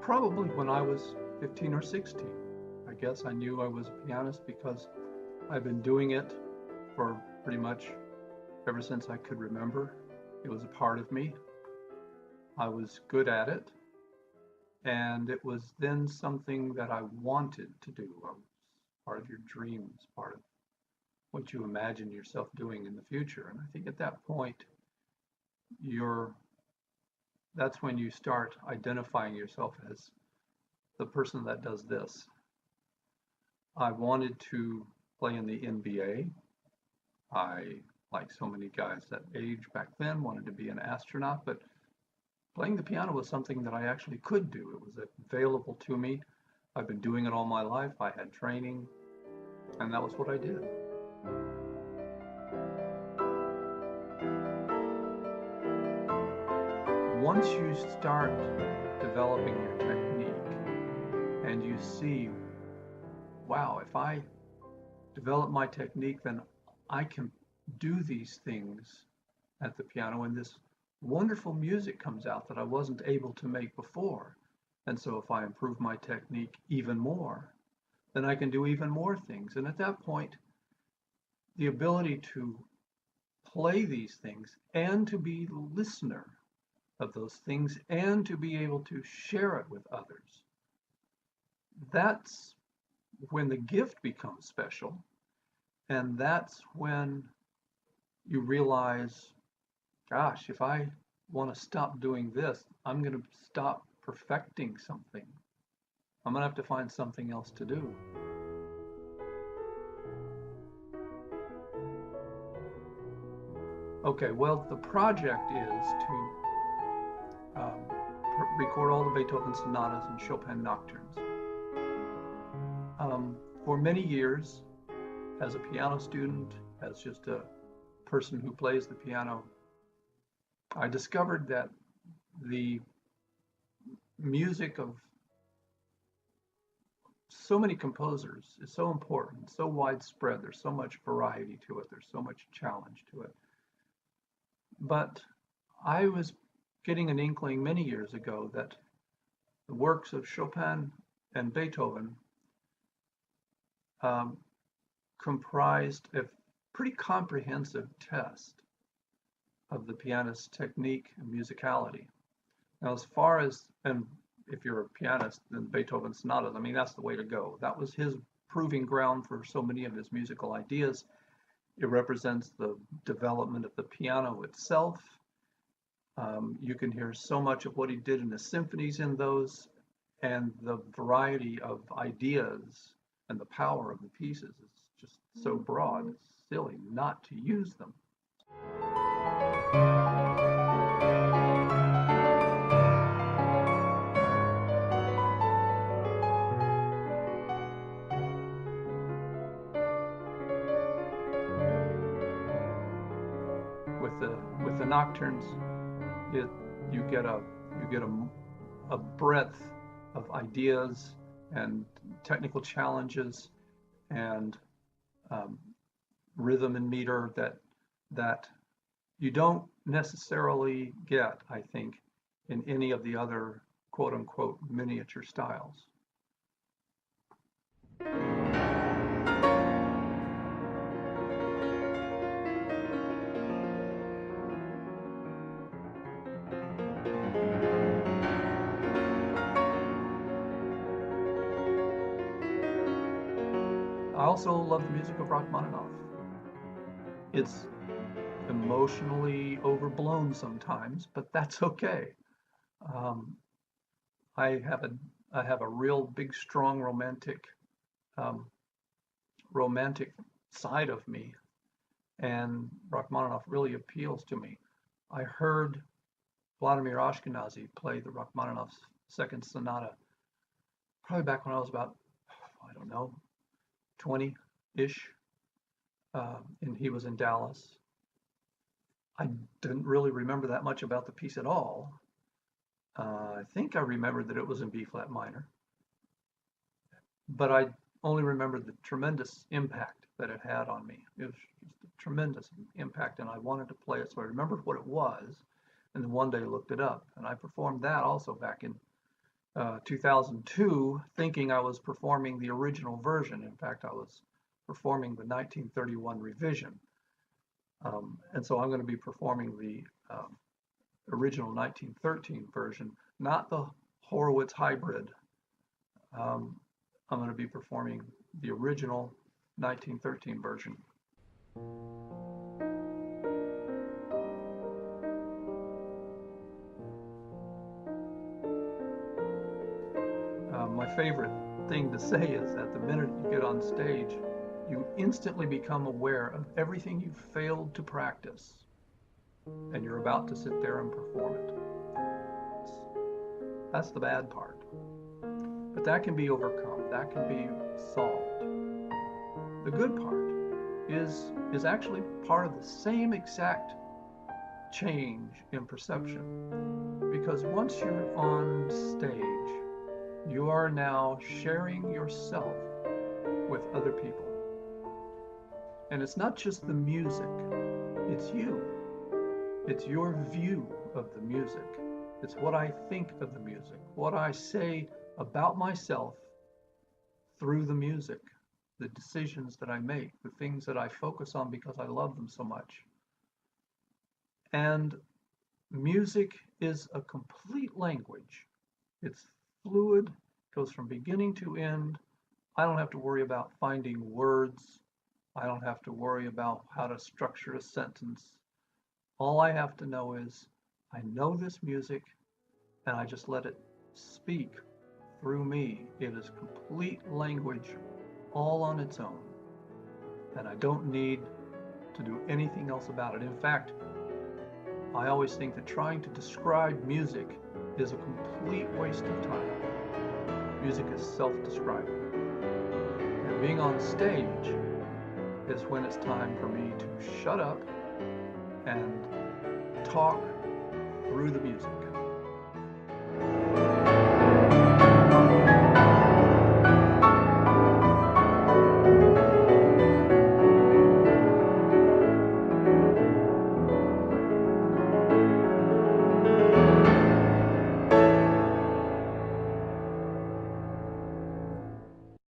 Probably when I was 15 or 16. I guess I knew I was a pianist because I've been doing it for pretty much ever since I could remember. It was a part of me. I was good at it, and it was then something that I wanted to do. It was part of your dreams, part of what you imagine yourself doing in the future. And I think at that point, you're that's when you start identifying yourself as the person that does this. I wanted to play in the NBA. I, like so many guys that age back then, wanted to be an astronaut, but playing the piano was something that I actually could do. It was available to me. I've been doing it all my life. I had training, and that was what I did. Once you start developing your technique and you see, wow, if I develop my technique, then I can do these things at the piano, and this wonderful music comes out that I wasn't able to make before. And so if I improve my technique even more, then I can do even more things. And at that point, the ability to play these things and to be the listener of those things and to be able to share it with others, that's when the gift becomes special. And that's when you realize, gosh, if I want to stop doing this, I'm going to stop perfecting something. I'm going to have to find something else to do. Okay, well, the project is to record all the Beethoven sonatas and Chopin nocturnes. For many years, as a piano student, as just a person who plays the piano, I discovered that the music of so many composers is so important, so widespread. There's so much variety to it. There's so much challenge to it. But I was getting an inkling many years ago that the works of Chopin and Beethoven comprised a pretty comprehensive test of the pianist's technique and musicality. Now, as far as, and if you're a pianist, then Beethoven sonatas, I mean, that's the way to go. That was his proving ground for so many of his musical ideas. It represents the development of the piano itself. You can hear so much of what he did in the symphonies in those, and the variety of ideas and the power of the pieces is just so broad. It's silly not to use them. With the nocturnes, you get a breadth of ideas and technical challenges and rhythm and meter that you don't necessarily get, I think, in any of the other quote unquote miniature styles. I also love the music of Rachmaninoff. It's emotionally overblown sometimes, but that's okay. Um, I have a real big, strong um, romantic side of me, and Rachmaninoff really appeals to me. I heard Vladimir Ashkenazy play the Rachmaninoff's Second Sonata probably back when I was about, I don't know, 20-ish, and he was in Dallas. I didn't really remember that much about the piece at all. I think I remembered that it was in B flat minor, but I only remembered the tremendous impact that it had on me. It was just a tremendous impact, and I wanted to play it, so I remembered what it was, and then one day looked it up, and I performed that also back in 2002 thinking I was performing the original version. In fact, I was performing the 1931 revision. And so I'm going to be performing the original 1913 version, not the Horowitz hybrid. I'm going to be performing the original 1913 version. My favorite thing to say is that the minute you get on stage, you instantly become aware of everything you failed to practice, and you're about to sit there and perform it. That's the bad part. But that can be overcome. That can be solved. The good part is actually part of the same exact change in perception. Because once you're on stage, you are now sharing yourself with other people. And it's not just the music, it's you. It's your view of the music. It's what I think of the music, what I say about myself through the music, the decisions that I make, the things that I focus on because I love them so much. And music is a complete language. It's fluid, goes from beginning to end. I don't have to worry about finding words. I don't have to worry about how to structure a sentence. All I have to know is I know this music and I just let it speak through me. It is complete language all on its own. And I don't need to do anything else about it. In fact, I always think that trying to describe music is a complete waste of time. Music is self-describing. And being on stage is when it's time for me to shut up and talk through the music.